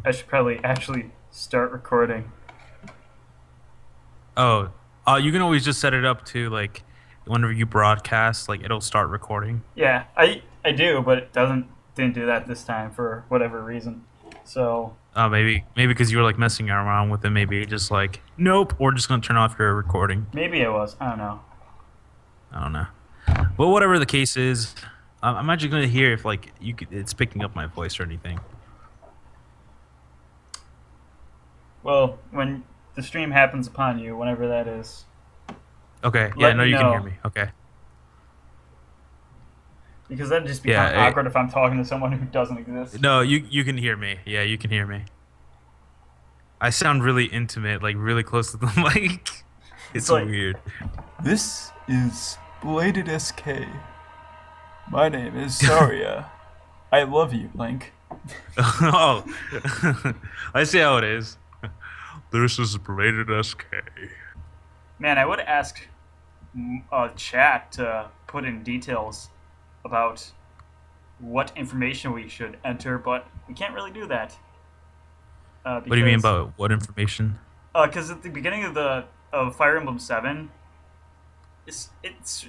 I should probably actually start recording. Oh, you can always just set it up to like whenever you broadcast, like it'll start recording. Yeah, I do, but it didn't do that this time for whatever reason. So Maybe because you were like messing around with it, maybe just like nope, we're just gonna turn off your recording. maybe I was. I don't know. I don't know. But whatever the case is, I'm actually gonna hear if like it's picking up my voice or anything. Well, when the stream happens upon you, whenever that is, Okay, yeah, let no, me you can hear know me. Okay, because that'd just be yeah, kind of awkward if I'm talking to someone who doesn't exist. no, you can hear me. Yeah, you can hear me. I sound really intimate, like really close to the mic. It's It's like, weird. this is Bladed SK. My name is Saria. I love you, Link. Oh, I see how it is. This is Braided SK. Man, I would ask chat to put in details about what information we should enter, but we can't really do that. What do you mean about what information? Because at the beginning of the of Fire Emblem Seven, it's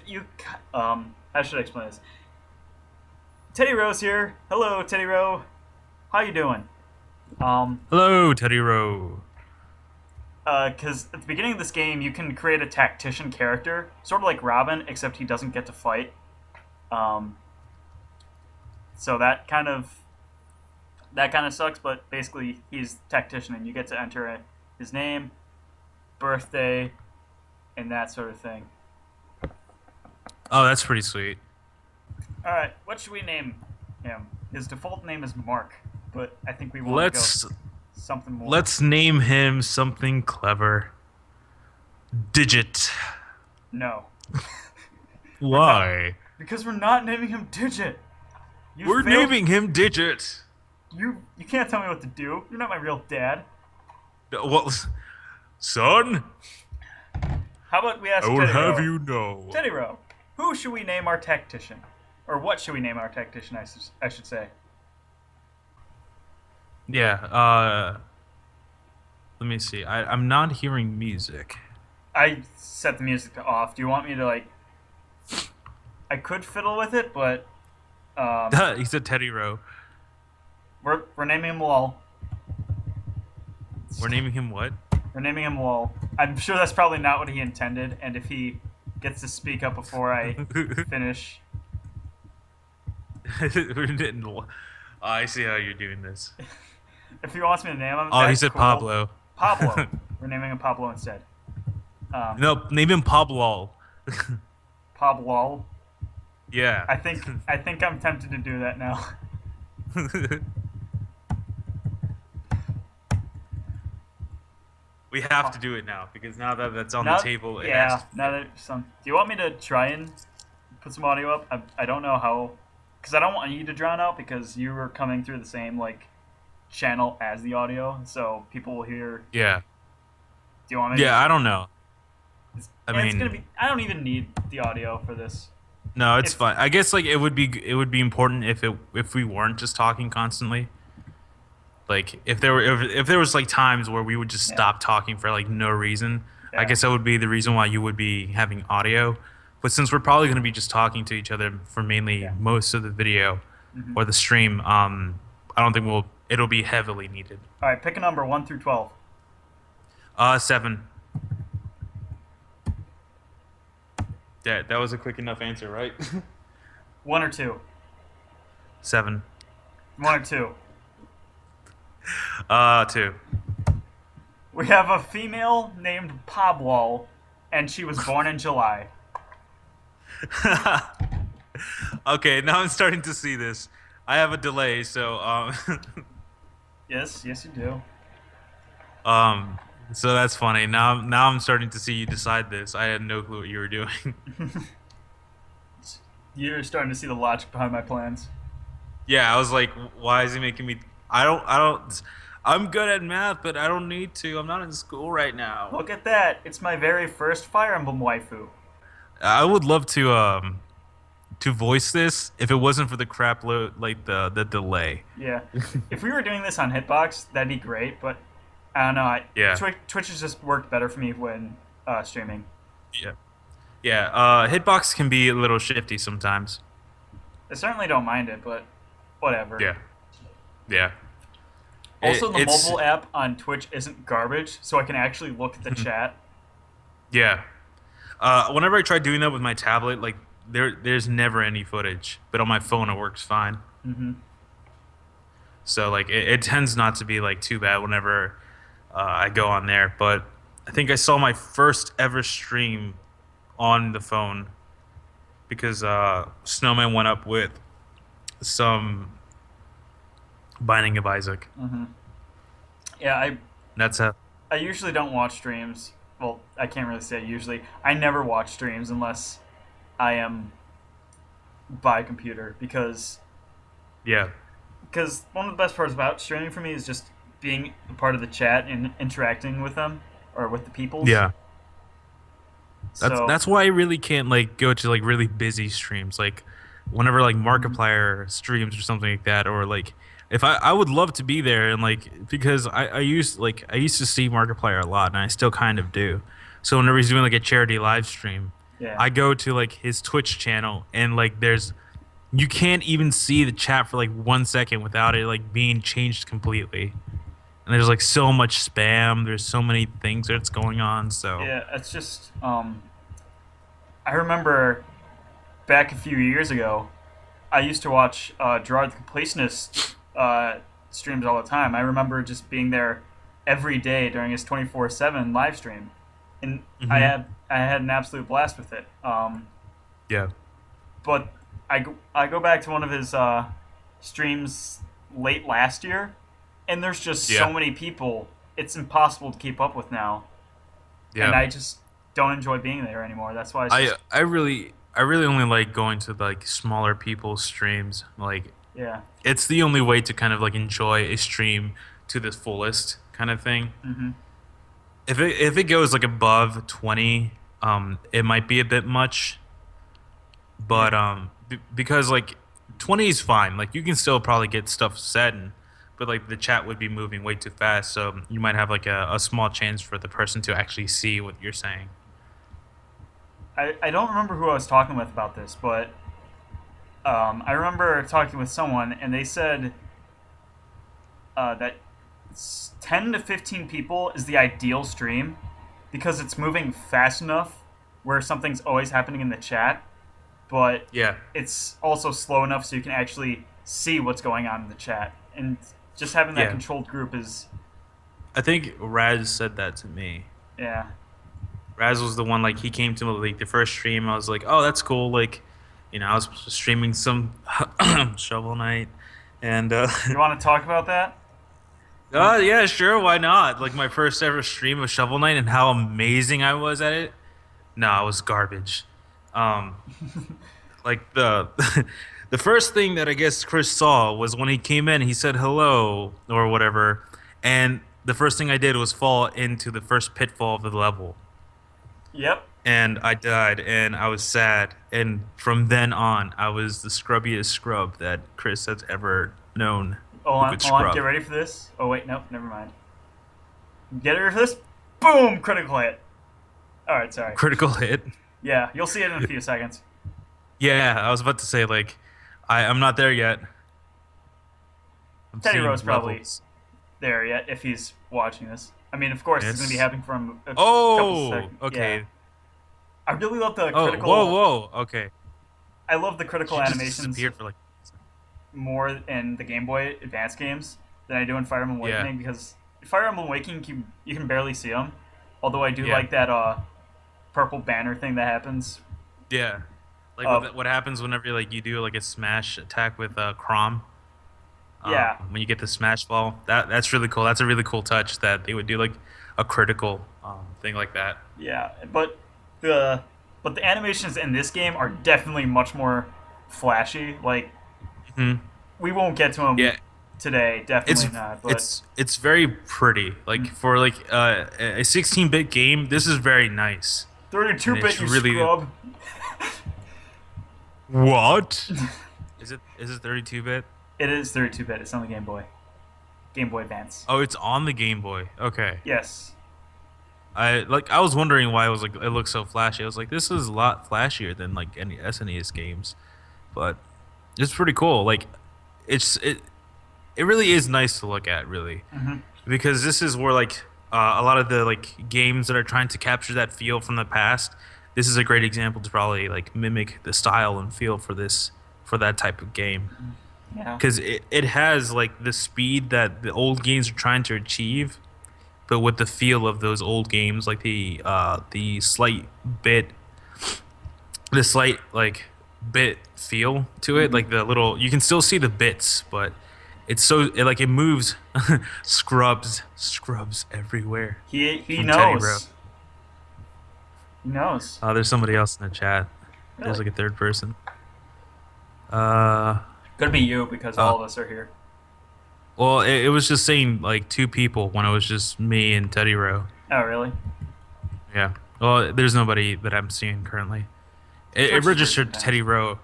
you how should I explain this? Teddy Rose here. Hello, Teddy Rowe. How you doing? Um, Hello, Teddy Rowe. because at the beginning of this game, you can create a tactician character, sort of like Robin, except he doesn't get to fight. Um, so that kind of sucks. But basically, he's tactician, and you get to enter his name, birthday, and that sort of thing. Oh, that's pretty sweet. All right, what should we name him? His default name is Mark, but I think we want to go Let's something more. let's name him something clever. Digit. No, Why? because we're not naming him Digit. You We're failed. naming him Digit. You can't tell me what to do. You're not my real dad. Well, son, How about we ask I will Teddy have Rowe? you know. Teddy Rowe, who should we name our tactician? Or what should we name our tactician, I should say? Yeah. Let me see. I'm not hearing music. I set the music to off. Do you want me to, like... I could fiddle with it, but... He said Teddy Rowe. we're naming him Lol. We're naming him what? We're naming him Lol. I'm sure that's probably not what he intended, and if he gets to speak up before I finish... We didn't. I see how you're doing this. If he wants me to name him, Oh, he that's said cool. Pablo. Pablo. We're naming him Pablo instead. No, name him Pablo. Pablo. Yeah. I think I'm tempted to do that now. We have to do it now because now that that's on Now, the table, it yeah. has to. Now that some, do you want me to try and put some audio up? I don't know how, because I don't want you to drown out because you were coming through the same like channel as the audio, so people will hear. Yeah. Do you want me? Yeah, I don't know. It's gonna be. I don't even need the audio for this. No, it's If- fine. I guess like it would be important if we weren't just talking constantly. Like if there was like times where we would just Yeah. stop talking for like no reason. I Yeah. guess that would be the reason why you would be having audio. But since we're probably going to be just talking to each other for mainly Yeah. most of the video Mhm. or the stream, I don't think it'll be heavily needed. All right, pick a number 1 through 12. 7. That was a quick enough answer, right? 1 or 2. 7. 1 or 2. 2. We have a female named Pablo, and she was born in July. Okay, now I'm starting to see this. I have a delay, so Yes, you do. so that's funny. Now I'm starting to see you decide this. I had no clue what you were doing. You're starting to see the logic behind my plans. Yeah, I was like, why is he making me? I'm good at math, but I don't need to. I'm not in school right now. Look at that. It's my very first Fire Emblem waifu. I would love to to voice this if it wasn't for the crap like the delay. Yeah. If we were doing this on Hitbox, that'd be great, but I don't know. Yeah. Twitch has just worked better for me when streaming. Yeah. Yeah. Hitbox can be a little shifty sometimes. I certainly don't mind it, but whatever. Yeah. Yeah. Also, the It's mobile app on Twitch isn't garbage, so I can actually look at the chat. yeah. Whenever I try doing that with my tablet, like there's never any footage, but on my phone it works fine. Hmm. So like it tends not to be like too bad whenever I go on there. But I think I saw my first ever stream on the phone because Snowman went up with some Binding of Isaac. Yeah, That's a I usually don't watch streams. Well, I can't really say usually. I never watch streams unless I am by computer yeah. because one of the best parts about streaming for me is just being a part of the chat and interacting with them or with the peoples. Yeah. So That's why I really can't like go to like really busy streams. Like whenever like Markiplier streams or something like that, or like if I would love to be there and like because I used to see Markiplier a lot and I still kind of do. So whenever he's doing like a charity live stream, yeah, I go to like his Twitch channel and like you can't even see the chat for like 1 second without it like being changed completely. And there's like so much spam. There's so many things that's going on. So yeah, it's just I remember back a few years ago, I used to watch Gerard the Completionist streams all the time. I remember just being there every day during his 24/7 live stream, and I had an absolute blast with it. yeah, But I go back to one of his streams late last year, and there's just so Yeah. many people. It's impossible to keep up with now, yeah. and I just don't enjoy being there anymore. That's why it's just, I really only like going to like smaller people's streams. Like yeah. it's the only way to kind of like enjoy a stream to the fullest kind of thing. Hmm. If it goes like above 20, it might be a bit much. But because like 20 is fine. Like you can still probably get stuff said, but like the chat would be moving way too fast, so you might have like a small chance for the person to actually see what you're saying. I don't remember who I was talking with about this, but I remember talking with someone, and they said that 10 to 15 people is the ideal stream because it's moving fast enough where something's always happening in the chat, but Yeah. it's also slow enough so you can actually see what's going on in the chat. And just having that Yeah. controlled group is, I think Raz said that to me. yeah. Raz was the one like he came to like the first stream. I was like, oh, that's cool. Like, I was streaming some Shovel Knight, and You want to talk about that? yeah, sure, why not? Like my first ever stream of Shovel Knight and how amazing I was at it. No, it was garbage. Um, like the the first thing that I guess Chris saw was when he came in. He said hello or whatever, and the first thing I did was fall into the first pitfall of the level. Yep. And I died, and I was sad. And from then on, I was the scrubbiest scrub that Chris has ever known. Hold on, get ready for this. Oh wait, nope, never mind. Get ready for this. Boom! Critical hit. Alright, sorry. Critical hit. Yeah, you'll see it in a few seconds. Yeah, I was about to say like, I'm not there yet. I'm Teddy seeing Rose probably levels. there yet if he's watching this. I mean, of course, it's going to be Yes. happening from a couple Oh, seconds. okay. Yeah. I really love the Oh, critical. whoa, okay. I love the critical She just animations disappeared for like. more in the Game Boy Advance games than I do in Fire Emblem Yeah. Awakening because Fire Emblem Awakening you can barely see them. Although I do Yeah. like that purple banner thing that happens. Yeah, like what happens whenever like you do like a smash attack with Crom. Yeah. When you get the smash ball, that's really cool. That's a really cool touch that they would do like a critical thing like that. Yeah, but the animations in this game are definitely much more flashy. Like Hmm. we won't get to them Yeah, today, definitely it's not. But it's very pretty. Like for like a 16-bit game, this is very nice. 32-bit, it's you really- scrub. What? Is it 32-bit? It is 32-bit. It's on the Game Boy. Game Boy Advance. Oh, it's on the Game Boy. Okay. Yes. I was wondering why it looks so flashy. I was like, this is a lot flashier than like any SNES games, but it's pretty cool. Like, it really is nice to look at, really, Hmm. because this is where like a lot of the like games that are trying to capture that feel from the past. This is a great example to probably like mimic the style and feel for that type of game, Yeah. because it has like the speed that the old games are trying to achieve, but with the feel of those old games, like the slight bit, the slight like bit feel to it, like the little you can still see the bits, but it moves scrubs everywhere. He From Teddy Bro. knows. He knows. There's somebody else in the chat. There's Really? like a third person. Uh, Could be you because uh all of us are here. well, it was just saying like two people when it was just me and Teddy Row. Oh, really? Yeah. Well, there's nobody that I'm seeing currently. It Twitch is registered pretty Teddy Row.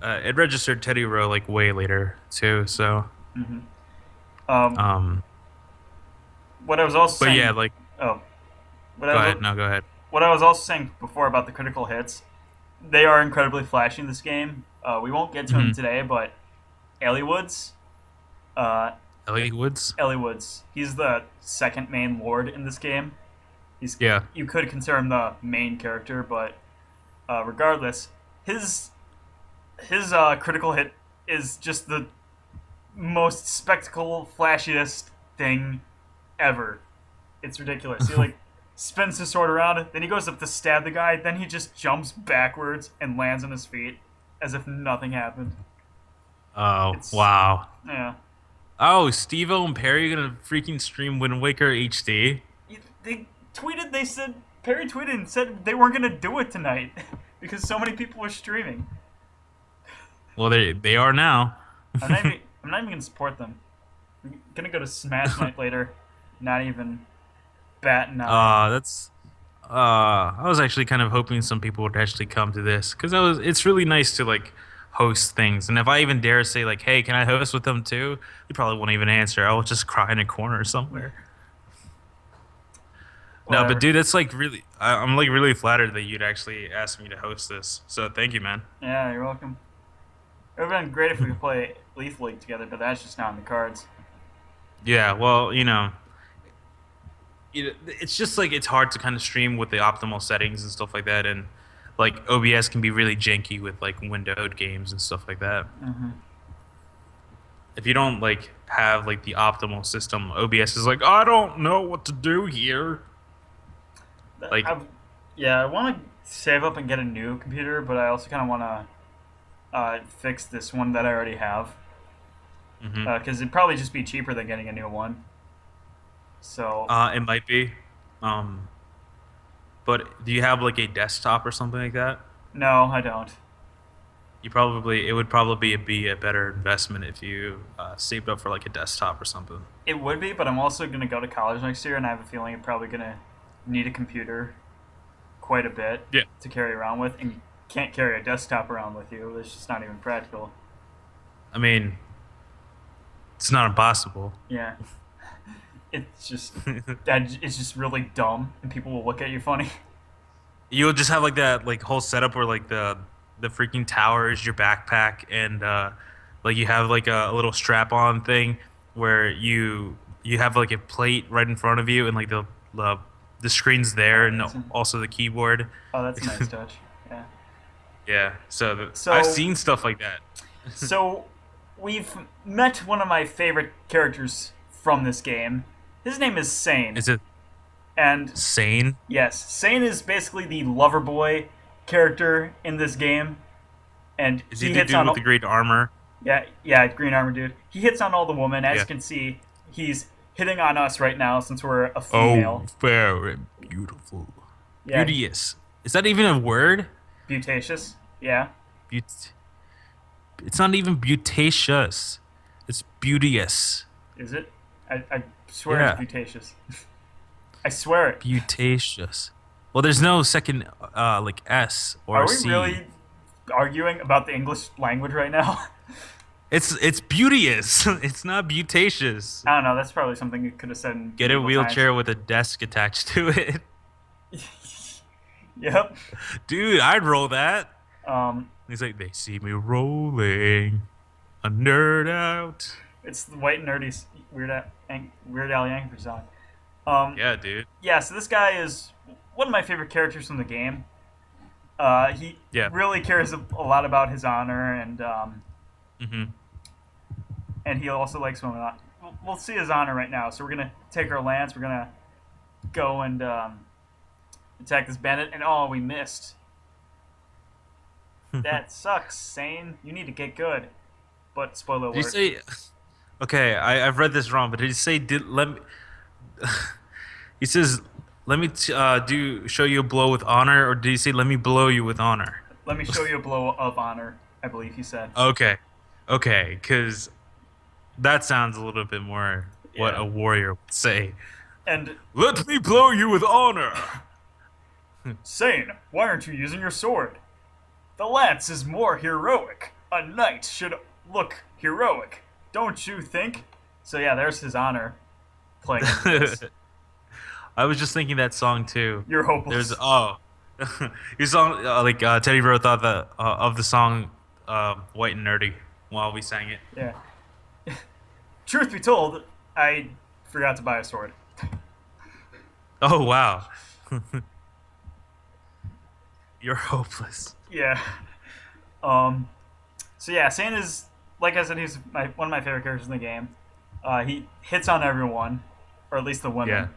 It registered Teddy Row like way later too. So, Hmm. Um, um, what I was also but saying. yeah, like Oh, what go I was, ahead. No, go ahead. what I was also saying before about the critical hits, they are incredibly flashy in this game. We won't get to him Mhm. today, but Ellie Woods, uh, Ellie Woods. Ellie Woods, he's the second main lord in this game. He's Yeah. You could consider him the main character, but regardless, his critical hit is just the most spectacle flashiest thing ever. It's ridiculous. He like spins his sword around, then he goes up to stab the guy, then he just jumps backwards and lands on his feet as if nothing happened. Oh It's- wow. Yeah. Oh, Steve-O and Perry gonna freaking stream Wind Waker HD. They tweeted, they said, Perry tweeted and said they weren't going to do it tonight because so many people were streaming. Well, they are now. I'm not even going to support them. I'm going to go to Smash Night later, not even bat an eye. That's. I was actually kind of hoping some people would actually come to this because it's really nice to like host things, and if I even dare say like, "Hey, can I host with them too?" They probably won't even answer. I will just cry in a corner somewhere. No, Whatever. but dude, that's like really. I'm like really flattered that you'd actually ask me to host this. So thank you, man. Yeah, you're welcome. It would have been great if we could play Lethal League together, but that's just not in the cards. Yeah, well, it's just like it's hard to kind of stream with the optimal settings and stuff like that, and like OBS can be really janky with like windowed games and stuff like that. Mm-hmm. If you don't like have like the optimal system, OBS is like, I don't know what to do here. Like- I want to save up and get a new computer, but I also kind of want to fix this one that I already have Hmm because it'd probably just be cheaper than getting a new one. So It might be. But do you have like a desktop or something like that? no, I don't. It would probably be a better investment if you saved up for like a desktop or something. It would be, but I'm also going to go to college next year, and I have a feeling I'm probably going to need a computer quite a bit Yeah. to carry around with, and you can't carry a desktop around with you. It's just not even practical. I mean, it's not impossible. Yeah. It's just it's just really dumb, and people will look at you funny. You'll just have like that like whole setup where like the freaking tower is your backpack, and like you have like a little strap on thing where you have like a plate right in front of you, and like the screen's there, and also the keyboard. Oh, that's a nice touch. Yeah. Yeah, So- I've seen stuff like that. So, we've met one of my favorite characters from this game. His name is Sane. Is it And sane? yes, Sane is basically the lover boy character in this game. And Is he he the hits dude on with the great armor? yeah, green armor dude. He hits on all the women. As Yeah. you can see, he's hitting on us right now since we're a female. very beautiful. Yeah, Beauteous. Is that even a word? Butacious. Yeah. It's not even butacious. It's beauteous. Is it? I swear Yeah. it's butacious. I swear it. Butacious. Well, there's no second like S or Are we C. really arguing about the English language right now. It's beauteous. It's not beautatious. I don't know. That's probably something you could have said in Get a medieval times. wheelchair with a desk attached to it. Yep. Dude, I'd roll that. Um, He's like, they see me rolling, a nerd out. it's the white nerdy Weird Al Yankovic song. Um, Yeah, dude. yeah. So this guy is one of my favorite characters from the game. He Yeah. really cares a lot about his honor, Hmm. and he also likes women. We'll see his honor right now. So we're gonna take our lance. We're gonna go and attack this bandit, and oh, we missed. That sucks, Sane. You need to get good. But spoiler Did you alert. say? Okay, I've read this wrong, but did he say did let me? He says, "Let me do show you a blow with honor," or did he say, "Let me blow you with honor"? Let me show you a blow of honor. I believe he said. Okay, okay, because that sounds a little bit more what Yeah. a warrior would say. And Let me blow you with honor. Sane, why aren't you using your sword? The lance is more heroic. A knight should look heroic, don't you think? So yeah, there's his honor playing into this. I was just thinking that song too. You're hopeless. There's your song Teddy Bro thought that of the song "White and Nerdy" while we sang it. Yeah. Truth be told, I forgot to buy a sword. Oh wow, you're hopeless. Yeah. So yeah, Sane is, like I said, he's one of my favorite characters in the game. He hits on everyone, or at least the women. Yeah,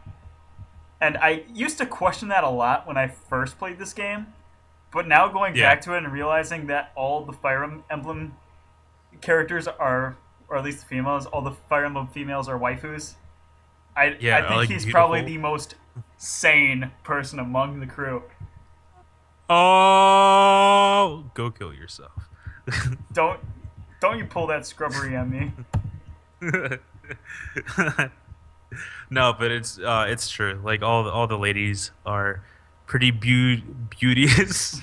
And I used to question that a lot when I first played this game, but now going Yeah. back to it and realizing that all the Fire Emblem characters are, or at least the females, all the Fire Emblem females are waifus. I think like he's probably beautiful. the most sane person among the crew. Oh, go kill yourself. Don't you pull that scrubbery on me. No, but it's true. Like all the ladies are pretty beauteous.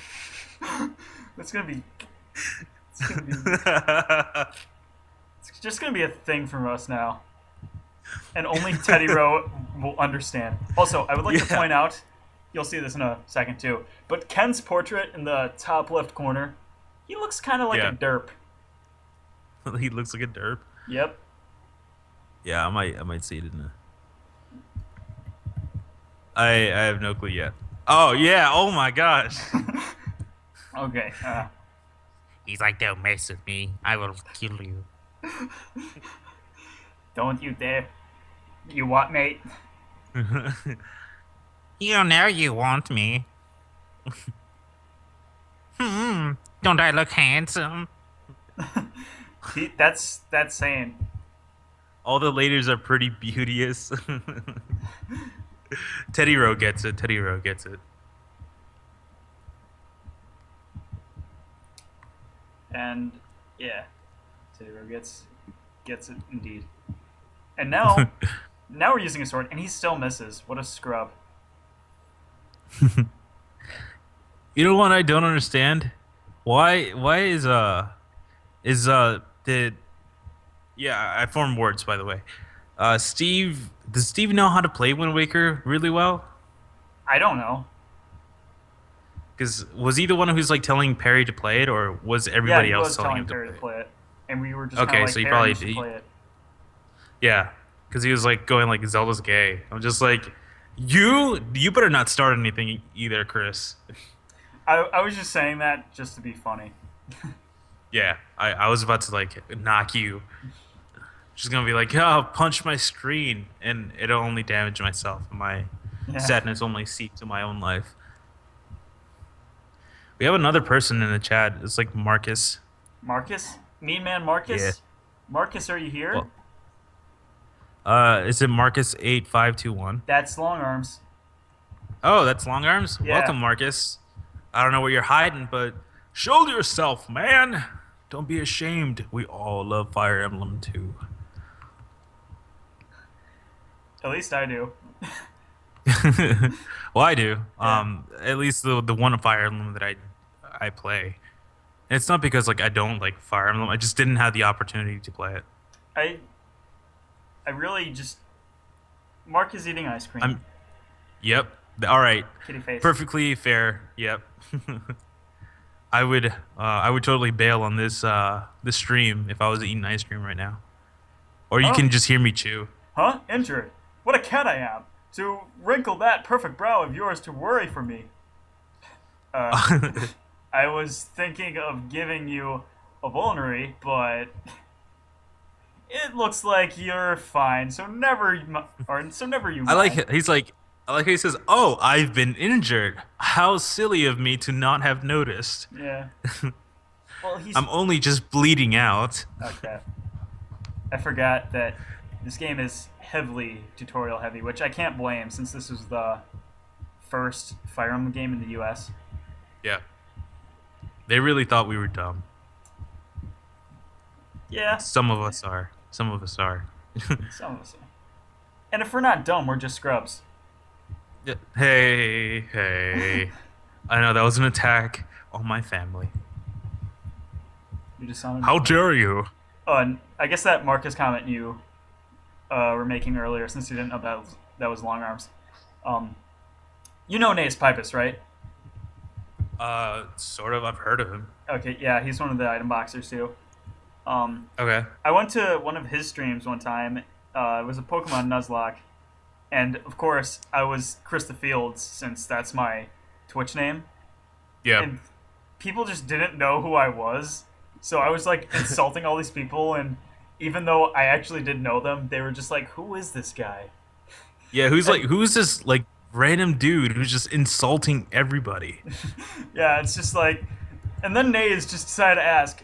It's gonna be. It's, gonna be, it's just gonna be a thing from us now, and only Teddy Rowe will understand. Also, I would like to Yeah. point out, you'll see this in a second too, but Ken's portrait in the top left corner, he looks kind of like Yeah. a derp. He looks like a derp. Yep. Yeah, I might see it in the. I have no clue yet. Oh yeah! Oh my gosh! Okay. He's like, don't mess with me. I will kill you. Don't you dare. You what, mate? You know you want me. Don't I look handsome? That's saying. All the ladies are pretty beauteous. Teddy Rowe gets it. Teddy Rowe gets it. And yeah, Teddy Rowe gets it indeed. And now we're using a sword, and he still misses. What a scrub! You know what I don't understand? Why is did yeah, I formed words by the way. Steve, does Steve know how to play Wind Waker really well? I don't know. Because was he the one who's like telling Perry to play it, or was Yeah, everybody he else was telling telling him Perry to to play it? play it, and we were just Okay, kind of like, so he Perry, probably you should did. play it. Yeah, because he was like going like Zelda's gay. I'm just like, you better not start anything either, Chris. I was just saying that just to be funny. Yeah, I was about to like knock you. She's gonna be like, oh, punch my screen, and it'll only damage myself. My Yeah. sadness only seeps in my own life. We have another person in the chat. It's like Marcus. Marcus, Mean Man Marcus. Yeah. Marcus, are you here? Well, is it Marcus 8521? That's Long Arms. Oh, that's Long Arms. Yeah. Welcome, Marcus. I don't know where you're hiding, but show yourself, man. Don't be ashamed. We all love Fire Emblem too. At least I do. Well, I do. Yeah. At least the one Fire Emblem that I play. And it's not because like I don't like Fire Emblem. I just didn't have the opportunity to play it. I I really just Mark is eating ice cream. I'm. Yep. All right. Kitty face. Perfectly fair. Yep. I would totally bail on this stream if I was eating ice cream right now. Or you Huh? can just hear me chew. Huh? Injured. What a cat I am. To wrinkle that perfect brow of yours to worry for me. Uh, I was thinking of giving you a vulnerary, but it looks like you're fine. So never you I mind. like he's like I like how he says, "Oh, I've been injured. How silly of me to not have noticed. Yeah. Well, he's I'm only just bleeding out." okay. I forgot that this game is heavily tutorial heavy, which I can't blame since this was the first Fire Emblem game in the U.S. Yeah. They really thought we were dumb. Yeah, Some of us are. Some of us are. some of us. Are. And if we're not dumb, we're just scrubs. Yeah. Hey, hey. I know that was an attack on my family. You just sounded. How dare you? Oh, and I guess that Marcus comment you were making earlier, since you didn't know that was Long Arms. Um, you know Nace Pipus, right? Sort of. I've heard of him. Okay, yeah, he's one of the item boxers too. Okay. I went to one of his streams one time. It was a Pokemon Nuzlocke, and of course I was Krista Fields since that's my Twitch name, Yeah. and people just didn't know who I was. So I was like insulting all these people, and even though I actually did know them, they were just like, "Who is this guy?" Yeah. Who's this like random dude who's just insulting everybody? Yeah, it's just like, and then Nays just decided to ask,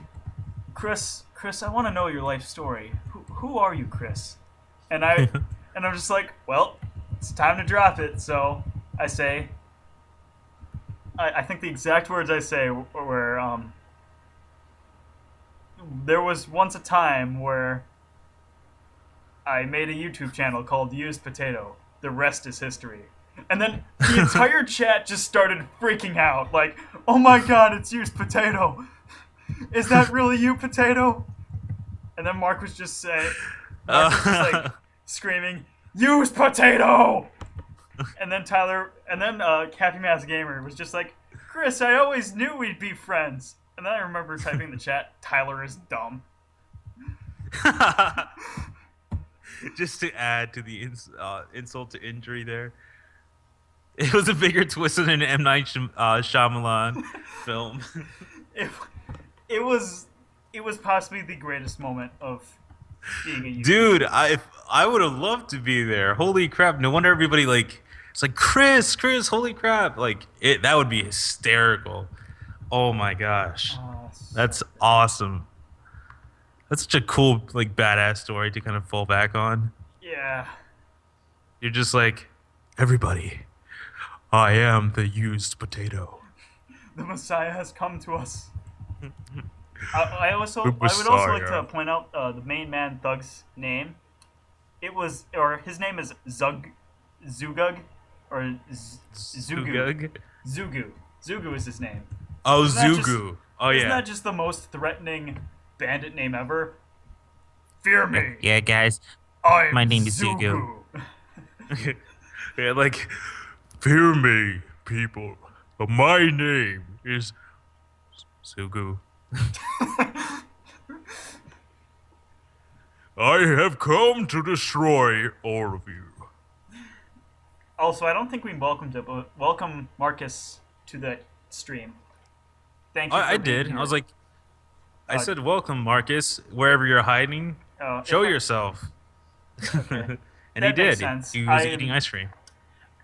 Chris, I want to know your life story. Who are you, Chris? And I'm just like, well, it's time to drop it. So I say, I think the exact words I say were, there was once a time where I made a YouTube channel called Used Potato. The rest is history. And then the entire chat just started freaking out, like, "Oh my God, it's Used Potato! Is that really you, Potato?" And then Mark was just like screaming, "Used Potato!" And then Cappy Mass Gamer was just like, "Chris, I always knew we'd be friends." And then I remember typing in the chat, "Tyler is dumb." Just to add to the insult to injury there. It was a bigger twist than an M. Night Shyamalan film. It, it was possibly the greatest moment of being a YouTuber. Dude, I would have loved to be there. Holy crap. No wonder everybody like it's like Chris, holy crap. Like that would be hysterical. Oh my gosh. That's awesome. That's such a cool, like badass story to kind of fall back on. Yeah. You're just like, everybody, I am the used potato. The Messiah has come to us. I would also like to point out the main man Thug's name. His name is Zugug, or Zugu. Zugug? Zugu is his name. Oh, Isn't that Zugu. Oh, Isn't yeah. that just the most threatening bandit name ever? Fear me. Yeah, guys. I'm My name is Zugu. Yeah, like, fear me, people, but my name is Zugu. I have come to destroy all of you. Also, I don't think we welcome Marcus to the stream. Thank you. I being did. here. I was like, I Uh, said, welcome, Marcus, wherever you're hiding. Oh, Show if I- yourself. Okay. And That he makes did. sense. He was eating ice cream.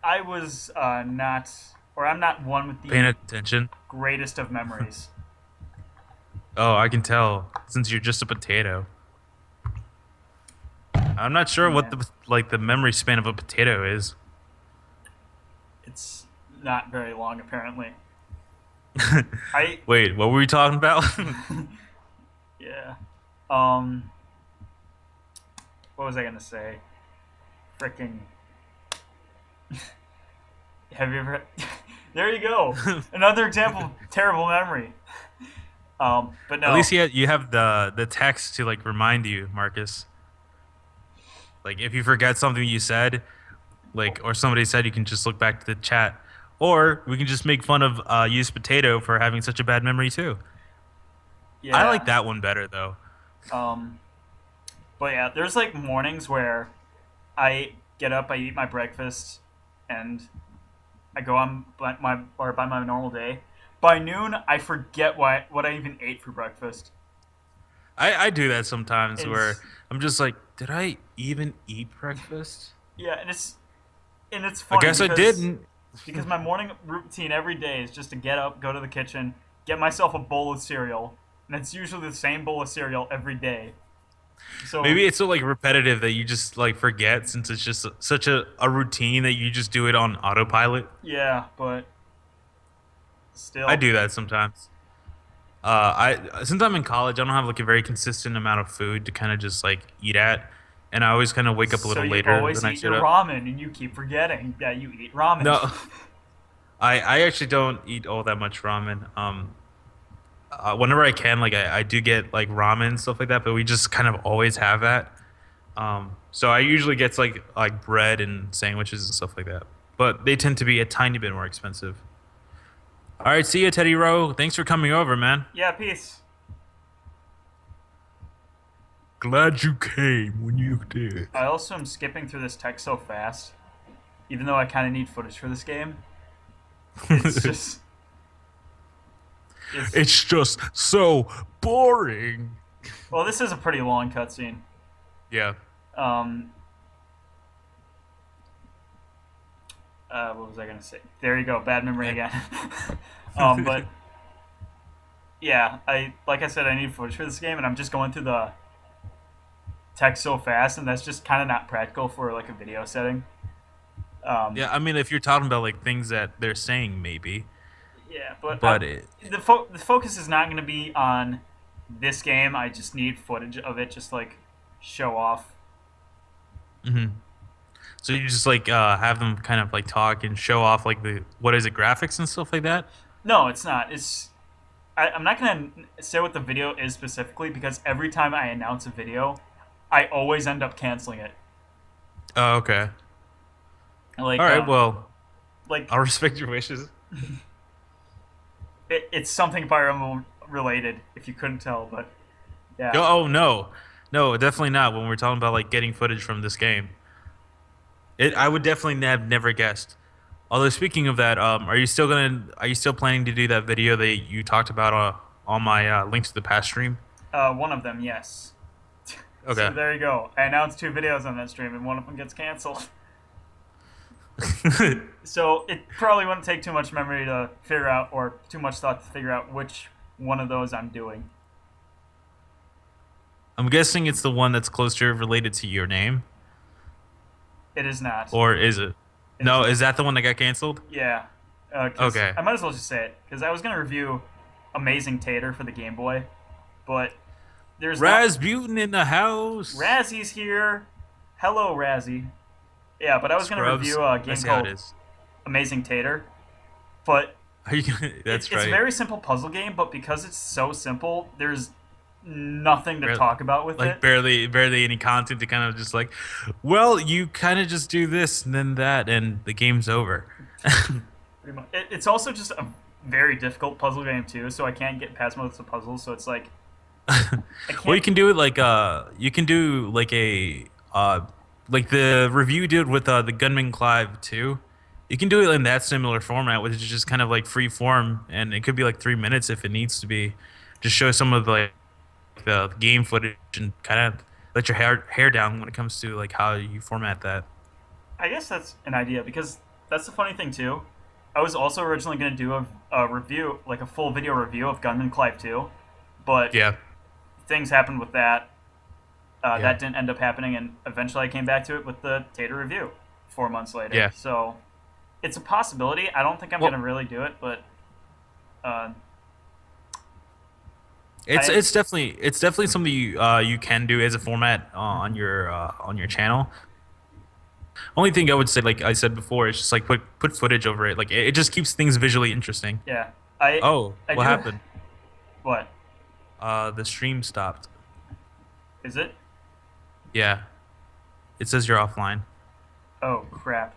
I was not, or I'm not one with the Paying attention. greatest of memories. Oh, I can tell, since you're just a potato. I'm not sure what the memory span of a potato is. It's not very long, apparently. I Wait, what were we talking about? yeah. What was I gonna say? Fricking. Have you ever? There you go. Another example of terrible memory. But At no, least you have the text to like remind you, Marcus. Like if you forget something you said, like or somebody said, you can just look back to the chat, or we can just make fun of used potato for having such a bad memory too. I like yeah. that one better though. Um, but yeah, there's like mornings where I get up, I eat my breakfast, and I go on by my normal day. By noon, I forget what I even ate for breakfast. I do that sometimes where It's I'm just like, did I even eat breakfast? yeah, and it's I funny guess I didn't. because my morning routine every day is just to get up, go to the kitchen, get myself a bowl of cereal, and it's usually the same bowl of cereal every day. So Maybe it's so like repetitive that you just like forget since it's just such a routine that you just do it on autopilot. yeah, but I still, do that sometimes. I since I'm in college, I don't have like a very consistent amount of food to kind of just like eat at, and I always kind of wake up a so little you later always than I eat should your have. ramen, and you keep forgetting that you eat ramen. No, I actually don't eat all that much ramen. Whenever I can, like I do get like ramen and stuff like that, but we just kind of always have that. So I usually get like bread and sandwiches and stuff like that, but they tend to be a tiny bit more expensive. All right, see you, Teddy Rowe. Thanks for coming over, man. Yeah, peace. Glad you came when you did. I also am skipping through this text so fast, even though I kind of need footage for this game. It's just it's It's just so boring. well, this is a pretty long cutscene. Yeah. Um, what was I gonna say? There you go, bad memory again. But yeah, I like I said, I need footage for this game, and I'm just going through the text so fast, and that's just kind of not practical for like a video setting. Um, Yeah, I mean, if you're talking about like things that they're saying, maybe, yeah, but but it, the focus is not going to be on this game. I just need footage of it, just like show off. mhm. So you just like have them kind of like talk and show off like the what is it graphics and stuff like that. No, it's not. I'm not going to say what the video is specifically because every time I announce a video, I always end up canceling it. Oh, okay. Like, All right. Well, like I'll respect your wishes. it's something Fire Emblem related, if you couldn't tell. But yeah, Oh no, no, definitely not. When we're talking about like getting footage from this game, I would definitely have never guessed. Although speaking of that, are you still planning to do that video that you talked about on my links to the past stream? one of them, yes. Okay. So there you go. I announced two videos on that stream, and one of them gets canceled. So it probably wouldn't take too much memory to figure out, or too much thought to figure out which one of those I'm doing. I'm guessing it's the one that's closer related to your name, It is not. or is it? It No, is is that the one that got canceled? Yeah. 'Cause Okay. I might as well just say it because I was gonna review Amazing Tater for the Game Boy, but there's not. Rasputin in the house. Razzy's here. Hello, Razzie. Yeah, but I was gonna Scrubs. review a I game see how it called is. Amazing Tater, but Are you that's it's right. a very simple puzzle game. But because it's so simple, there's nothing to Really? talk about with Like it. barely any content to kind of just like, well, you kind of just do this and then that, and the game's over. Pretty much. It's also just a very difficult puzzle game too, so I can't get past most of the puzzles. So it's like I can't. Well, you can do it like you can do like a like the review you did with the Gunman Clive too. You can do it in that similar format, which is just kind of like free form, and it could be like 3 minutes if it needs to be. Just show some of the game footage and kind of let your hair down when it comes to like how you format that. I guess that's an idea because that's the funny thing too. I was also originally going to do a review, like a full video review of Gunman Clive 2, but Yeah. things happened with that. Yeah. That didn't end up happening, and eventually I came back to it with the Tater review 4 months later. Yeah. So it's a possibility. I don't think I'm Well- going to really do it, but uh, It's I- it's definitely something you can do as a format on your channel. Only thing I would say, like I said before, is just like put footage over it. Like it just keeps things visually interesting. yeah. Oh, I what do- happened? What? The stream stopped. Is it? Yeah. It says you're offline. Oh crap.